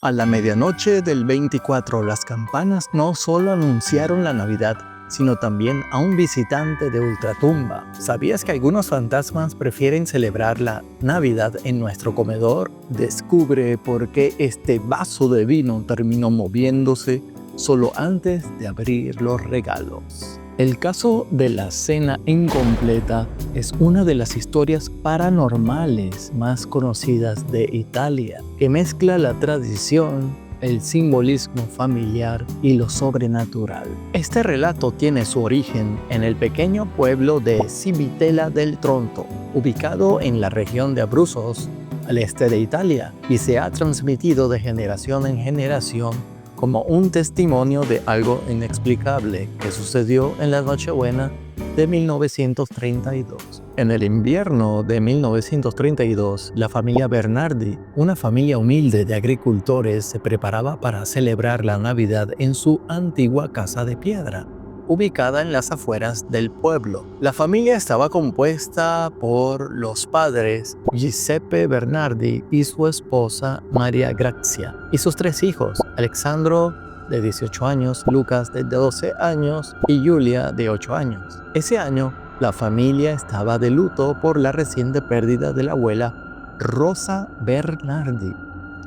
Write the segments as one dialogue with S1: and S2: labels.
S1: A la medianoche del 24, las campanas no solo anunciaron la Navidad, sino también a un visitante de ultratumba. ¿Sabías que algunos fantasmas prefieren celebrar la Navidad en nuestro comedor? Descubre por qué este vaso de vino terminó moviéndose solo antes de abrir los regalos. El caso de la cena incompleta es una de las historias paranormales más conocidas de Italia, que mezcla la tradición, el simbolismo familiar y lo sobrenatural. Este relato tiene su origen en el pequeño pueblo de Civitella del Tronto, ubicado en la región de Abruzos, al este de Italia, y se ha transmitido de generación en generación como un testimonio de algo inexplicable que sucedió en la Nochebuena de 1932. En el invierno de 1932, la familia Bernardi, una familia humilde de agricultores, se preparaba para celebrar la Navidad en su antigua casa de piedra, ubicada en las afueras del pueblo. La familia estaba compuesta por los padres Giuseppe Bernardi y su esposa Maria Grazia, y sus tres hijos, Alessandro de 18 años, Lucas de 12 años y Giulia de 8 años. Ese año, la familia estaba de luto por la reciente pérdida de la abuela Rosa Bernardi,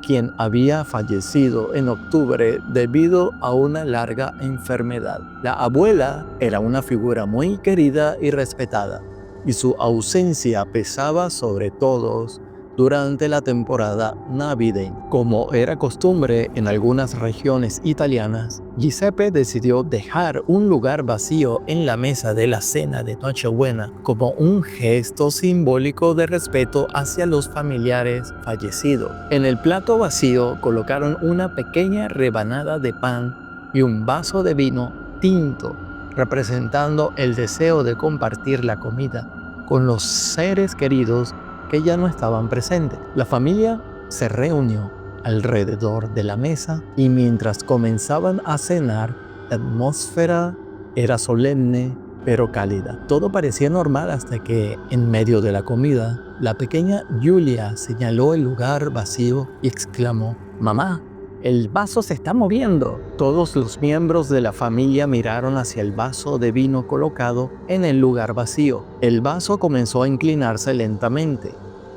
S1: quien había fallecido en octubre debido a una larga enfermedad. La abuela era una figura muy querida y respetada, y su ausencia pesaba sobre todos durante la temporada navideña. Como era costumbre en algunas regiones italianas, Giuseppe decidió dejar un lugar vacío en la mesa de la cena de Nochebuena como un gesto simbólico de respeto hacia los familiares fallecidos. En el plato vacío colocaron una pequeña rebanada de pan y un vaso de vino tinto, representando el deseo de compartir la comida con los seres queridos que ya no estaban presentes. La familia se reunió alrededor de la mesa y mientras comenzaban a cenar, la atmósfera era solemne pero cálida. Todo parecía normal hasta que, en medio de la comida, la pequeña Giulia señaló el lugar vacío y exclamó: «Mamá, el vaso se está moviendo». Todos los miembros de la familia miraron hacia el vaso de vino colocado en el lugar vacío. El vaso comenzó a inclinarse lentamente,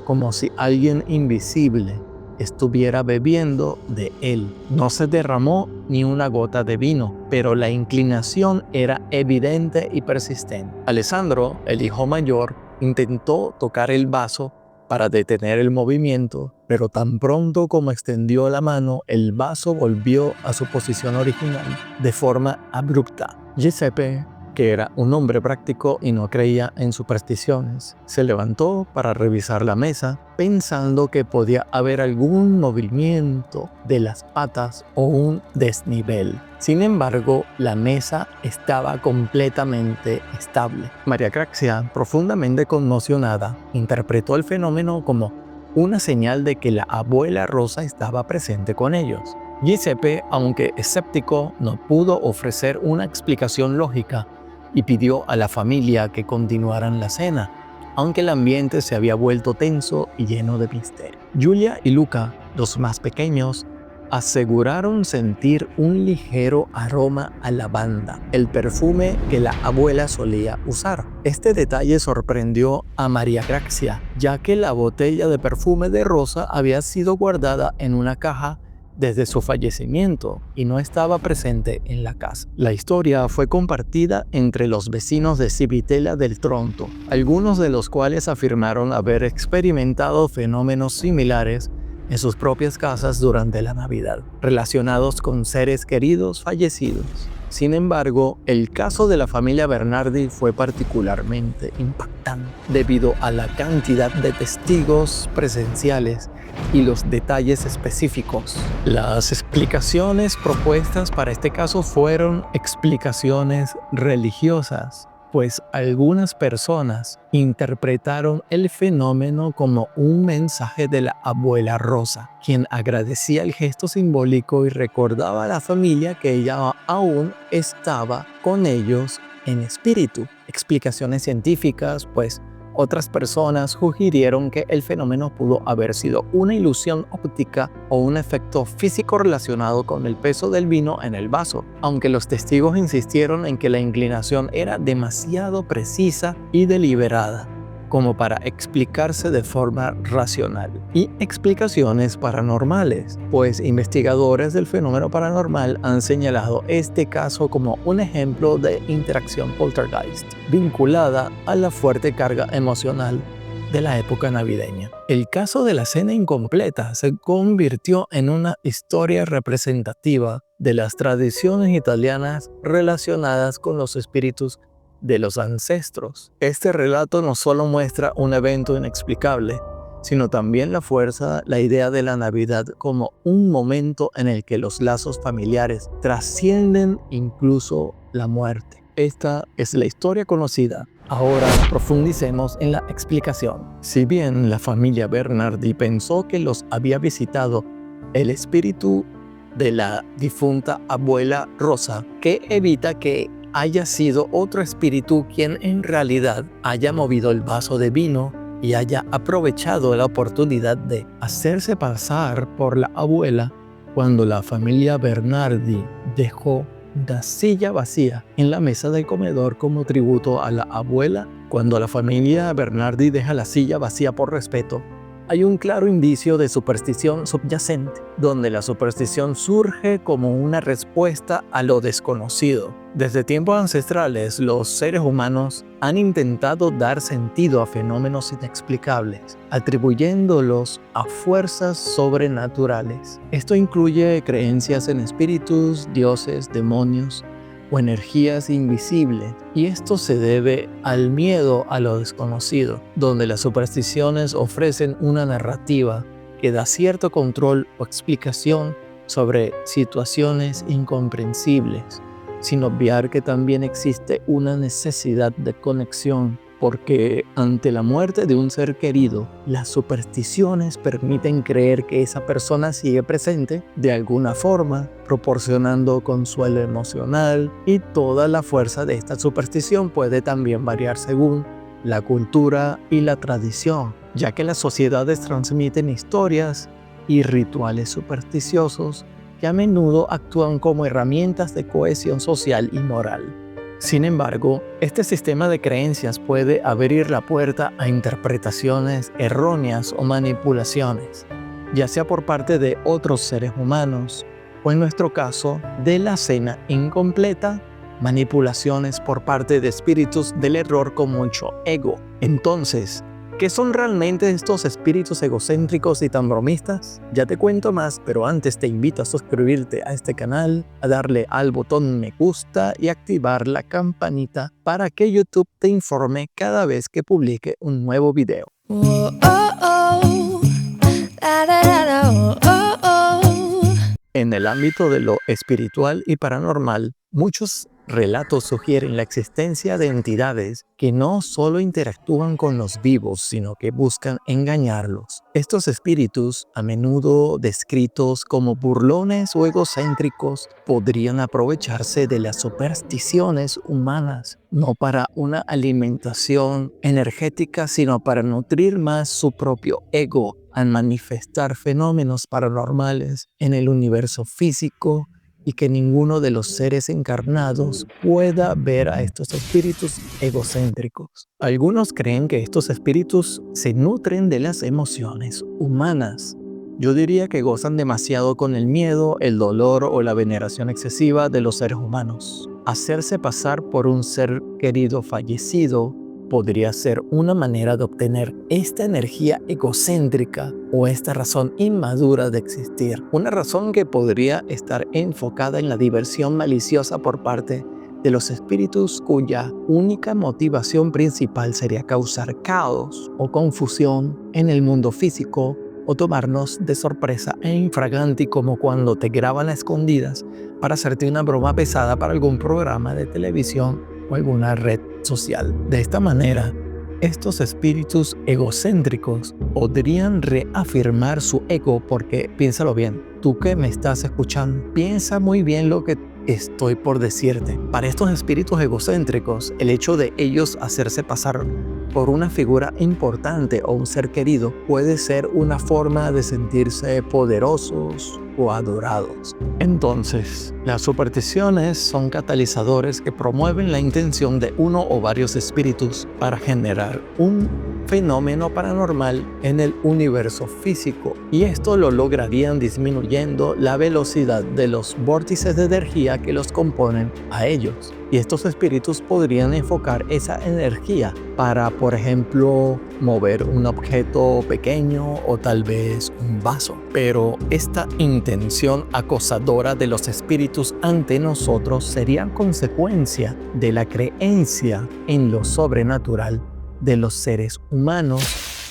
S1: como si alguien invisible estuviera bebiendo de él. No se derramó ni una gota de vino, pero la inclinación era evidente y persistente. Alessandro, el hijo mayor, intentó tocar el vaso para detener el movimiento, pero tan pronto como extendió la mano, el vaso volvió a su posición original de forma abrupta. Giuseppe, que era un hombre práctico y no creía en supersticiones, se levantó para revisar la mesa, pensando que podía haber algún movimiento de las patas o un desnivel. Sin embargo, la mesa estaba completamente estable. Maria Grazia, profundamente conmocionada, interpretó el fenómeno como una señal de que la abuela Rosa estaba presente con ellos. Giuseppe, aunque escéptico, no pudo ofrecer una explicación lógica y pidió a la familia que continuaran la cena, aunque el ambiente se había vuelto tenso y lleno de misterio. Giulia y Luca, los más pequeños, aseguraron sentir un ligero aroma a lavanda, el perfume que la abuela solía usar. Este detalle sorprendió a Maria Grazia, ya que la botella de perfume de Rosa había sido guardada en una caja desde su fallecimiento y no estaba presente en la casa. La historia fue compartida entre los vecinos de Civitella del Tronto, algunos de los cuales afirmaron haber experimentado fenómenos similares en sus propias casas durante la Navidad, relacionados con seres queridos fallecidos. Sin embargo, el caso de la familia Bernardi fue particularmente impactante debido a la cantidad de testigos presenciales y los detalles específicos. Las explicaciones propuestas para este caso fueron explicaciones religiosas, pues algunas personas interpretaron el fenómeno como un mensaje de la abuela Rosa, quien agradecía el gesto simbólico y recordaba a la familia que ella aún estaba con ellos en espíritu. Explicaciones científicas, pues, Otras personas sugirieron que el fenómeno pudo haber sido una ilusión óptica o un efecto físico relacionado con el peso del vino en el vaso, aunque los testigos insistieron en que la inclinación era demasiado precisa y deliberada como para explicarse de forma racional. Y explicaciones paranormales, pues investigadores del fenómeno paranormal han señalado este caso como un ejemplo de interacción poltergeist, vinculada a la fuerte carga emocional de la época navideña. El caso de la cena incompleta se convirtió en una historia representativa de las tradiciones italianas relacionadas con los espíritus de los ancestros. Este relato no solo muestra un evento inexplicable, sino también la fuerza, la idea de la Navidad como un momento en el que los lazos familiares trascienden incluso la muerte. Esta es la historia conocida. Ahora profundicemos en la explicación. Si bien la familia Bernardi pensó que los había visitado el espíritu de la difunta abuela Rosa, que evita que haya sido otro espíritu quien en realidad haya movido el vaso de vino y haya aprovechado la oportunidad de hacerse pasar por la abuela cuando la familia Bernardi dejó una silla vacía en la mesa del comedor como tributo a la abuela. Cuando la familia Bernardi deja la silla vacía por respeto, hay un claro indicio de superstición subyacente, donde la superstición surge como una respuesta a lo desconocido. Desde tiempos ancestrales, los seres humanos han intentado dar sentido a fenómenos inexplicables, atribuyéndolos a fuerzas sobrenaturales. Esto incluye creencias en espíritus, dioses, demonios o energías invisibles, y esto se debe al miedo a lo desconocido, donde las supersticiones ofrecen una narrativa que da cierto control o explicación sobre situaciones incomprensibles, sin obviar que también existe una necesidad de conexión, porque ante la muerte de un ser querido, las supersticiones permiten creer que esa persona sigue presente de alguna forma, proporcionando consuelo emocional, y toda la fuerza de esta superstición puede también variar según la cultura y la tradición, ya que las sociedades transmiten historias y rituales supersticiosos que a menudo actúan como herramientas de cohesión social y moral. Sin embargo, este sistema de creencias puede abrir la puerta a interpretaciones erróneas o manipulaciones, ya sea por parte de otros seres humanos o, en nuestro caso, de la cena incompleta, manipulaciones por parte de espíritus del error con mucho ego. Entonces, ¿qué son realmente estos espíritus egocéntricos y tan bromistas? Ya te cuento más, pero antes te invito a suscribirte a este canal, a darle al botón me gusta y activar la campanita para que YouTube te informe cada vez que publique un nuevo video. En el ámbito de lo espiritual y paranormal, muchos relatos sugieren la existencia de entidades que no solo interactúan con los vivos, sino que buscan engañarlos. Estos espíritus, a menudo descritos como burlones o egocéntricos, podrían aprovecharse de las supersticiones humanas, no para una alimentación energética, sino para nutrir más su propio ego al manifestar fenómenos paranormales en el universo físico, y que ninguno de los seres encarnados pueda ver a estos espíritus egocéntricos. Algunos creen que estos espíritus se nutren de las emociones humanas. Yo diría que gozan demasiado con el miedo, el dolor o la veneración excesiva de los seres humanos. Hacerse pasar por un ser querido fallecido podría ser una manera de obtener esta energía egocéntrica o esta razón inmadura de existir. Una razón que podría estar enfocada en la diversión maliciosa por parte de los espíritus cuya única motivación principal sería causar caos o confusión en el mundo físico o tomarnos de sorpresa e infraganti, como cuando te graban a escondidas para hacerte una broma pesada para algún programa de televisión o alguna red social. De esta manera, estos espíritus egocéntricos podrían reafirmar su ego, porque piénsalo bien, tú que me estás escuchando, piensa muy bien lo que estoy por decirte. Para estos espíritus egocéntricos, el hecho de ellos hacerse pasar por una figura importante o un ser querido puede ser una forma de sentirse poderosos o adorados. Entonces, las supersticiones son catalizadores que promueven la intención de uno o varios espíritus para generar un fenómeno paranormal en el universo físico, y esto lo lograrían disminuyendo la velocidad de los vórtices de energía que los componen a ellos. Y estos espíritus podrían enfocar esa energía para, por ejemplo, mover un objeto pequeño o tal vez un vaso. Pero esta intención acosadora de los espíritus ante nosotros sería consecuencia de la creencia en lo sobrenatural de los seres humanos,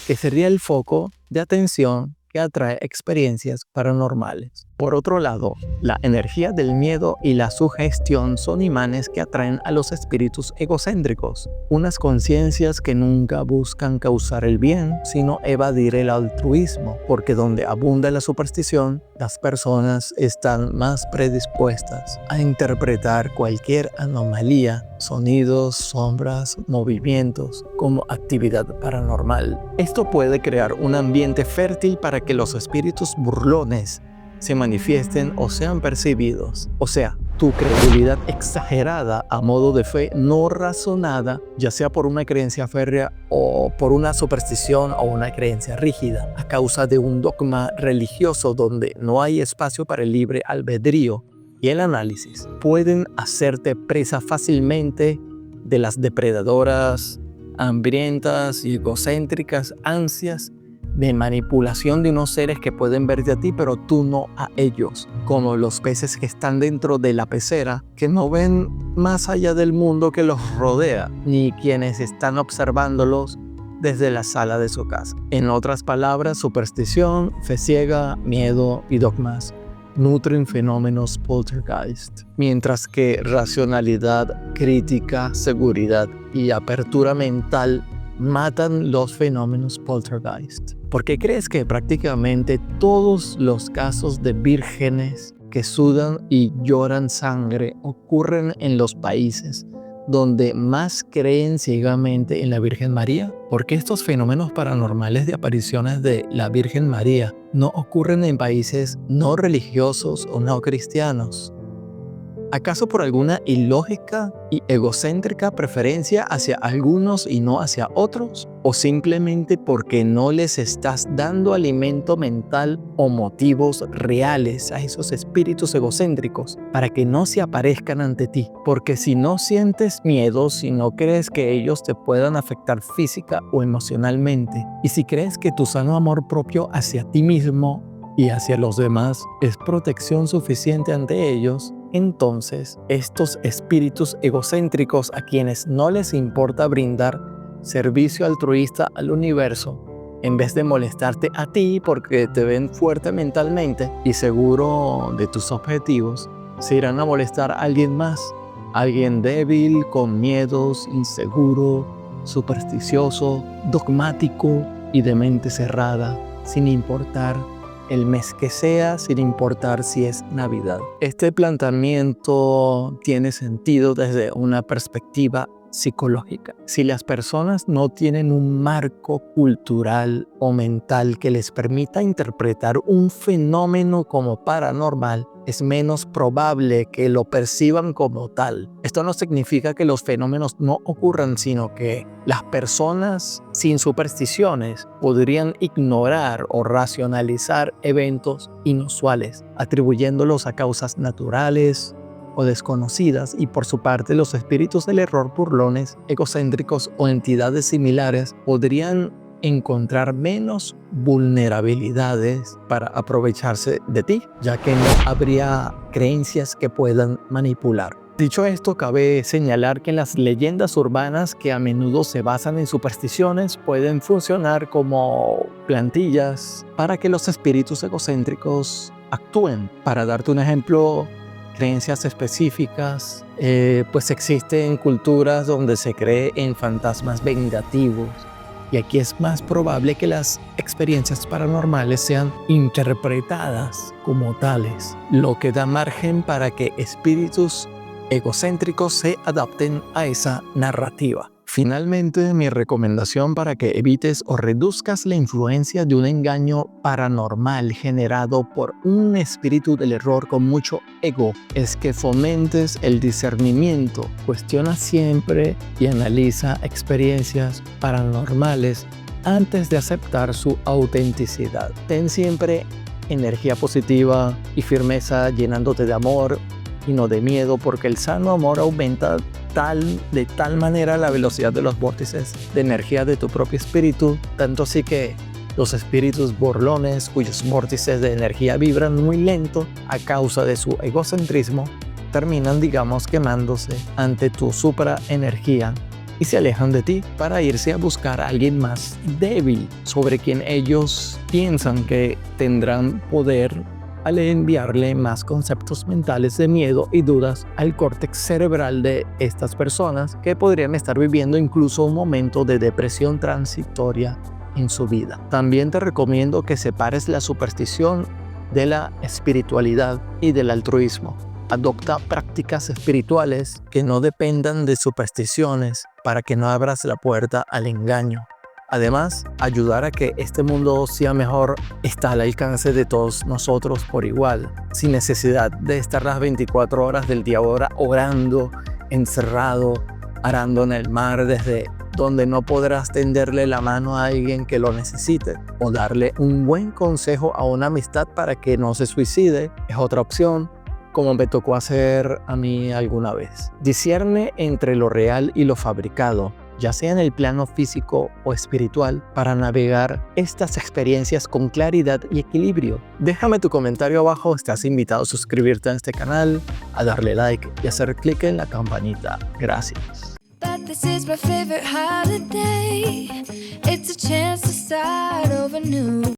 S1: que sería el foco de atención que atrae experiencias paranormales. Por otro lado, la energía del miedo y la sugestión son imanes que atraen a los espíritus egocéntricos, unas conciencias que nunca buscan causar el bien, sino evadir el altruismo, porque donde abunda la superstición, las personas están más predispuestas a interpretar cualquier anomalía, sonidos, sombras, movimientos, como actividad paranormal. Esto puede crear un ambiente fértil para que los espíritus burlones se manifiesten o sean percibidos. O sea, tu credulidad exagerada a modo de fe no razonada, ya sea por una creencia férrea o por una superstición o una creencia rígida, a causa de un dogma religioso donde no hay espacio para el libre albedrío y el análisis, pueden hacerte presa fácilmente de las depredadoras, hambrientas y egocéntricas ansias de manipulación de unos seres que pueden verte a ti, pero tú no a ellos, como los peces que están dentro de la pecera, que no ven más allá del mundo que los rodea, ni quienes están observándolos desde la sala de su casa. En otras palabras, superstición, fe ciega, miedo y dogmas nutren fenómenos poltergeist, mientras que racionalidad, crítica, seguridad y apertura mental matan los fenómenos poltergeist. ¿Por qué crees que prácticamente todos los casos de vírgenes que sudan y lloran sangre ocurren en los países donde más creen ciegamente en la Virgen María? ¿Por qué estos fenómenos paranormales de apariciones de la Virgen María no ocurren en países no religiosos o no cristianos? ¿Acaso por alguna ilógica y egocéntrica preferencia hacia algunos y no hacia otros? ¿O simplemente porque no les estás dando alimento mental o motivos reales a esos espíritus egocéntricos para que no se aparezcan ante ti? Porque si no sientes miedo, si no crees que ellos te puedan afectar física o emocionalmente, y si crees que tu sano amor propio hacia ti mismo y hacia los demás es protección suficiente ante ellos, entonces estos espíritus egocéntricos a quienes no les importa brindar servicio altruista al universo, en vez de molestarte a ti porque te ven fuerte mentalmente y seguro de tus objetivos, se irán a molestar a alguien más, alguien débil, con miedos, inseguro, supersticioso, dogmático y de mente cerrada, sin importar el mes que sea, sin importar si es Navidad. Este planteamiento tiene sentido desde una perspectiva psicológica. Si las personas no tienen un marco cultural o mental que les permita interpretar un fenómeno como paranormal, es menos probable que lo perciban como tal. Esto no significa que los fenómenos no ocurran, sino que las personas sin supersticiones podrían ignorar o racionalizar eventos inusuales, atribuyéndolos a causas naturales o desconocidas, y por su parte los espíritus del error burlones, egocéntricos o entidades similares podrían encontrar menos vulnerabilidades para aprovecharse de ti, ya que no habría creencias que puedan manipular. Dicho esto, cabe señalar que las leyendas urbanas, que a menudo se basan en supersticiones, pueden funcionar como plantillas para que los espíritus egocéntricos actúen. Para darte un ejemplo, creencias específicas, pues existen culturas donde se cree en fantasmas vengativos, Y aquí es más probable que las experiencias paranormales sean interpretadas como tales, lo que da margen para que espíritus egocéntricos se adapten a esa narrativa. Finalmente, mi recomendación para que evites o reduzcas la influencia de un engaño paranormal generado por un espíritu del error con mucho ego es que fomentes el discernimiento. Cuestiona siempre y analiza experiencias paranormales antes de aceptar su autenticidad. Ten siempre energía positiva y firmeza llenándote de amor y no de miedo, porque el sano amor aumenta de tal manera la velocidad de los vórtices de energía de tu propio espíritu, tanto así que los espíritus burlones cuyos vórtices de energía vibran muy lento a causa de su egocentrismo, terminan, digamos, quemándose ante tu supraenergía y se alejan de ti para irse a buscar a alguien más débil sobre quien ellos piensan que tendrán poder al enviarle más conceptos mentales de miedo y dudas al córtex cerebral de estas personas que podrían estar viviendo incluso un momento de depresión transitoria en su vida. También te recomiendo que separes la superstición de la espiritualidad y del altruismo. Adopta prácticas espirituales que no dependan de supersticiones para que no abras la puerta al engaño. Además, ayudar a que este mundo sea mejor está al alcance de todos nosotros por igual, sin necesidad de estar las 24 horas del día orando, encerrado, arando en el mar desde donde no podrás tenderle la mano a alguien que lo necesite, o darle un buen consejo a una amistad para que no se suicide, es otra opción, como me tocó hacer a mí alguna vez. Discierne entre lo real y lo fabricado, ya sea en el plano físico o espiritual, para navegar estas experiencias con claridad y equilibrio. Déjame tu comentario abajo, estás invitado a suscribirte a este canal, a darle like y hacer clic en la campanita. Gracias.
S2: But this is my favorite holiday. It's a chance to start over new.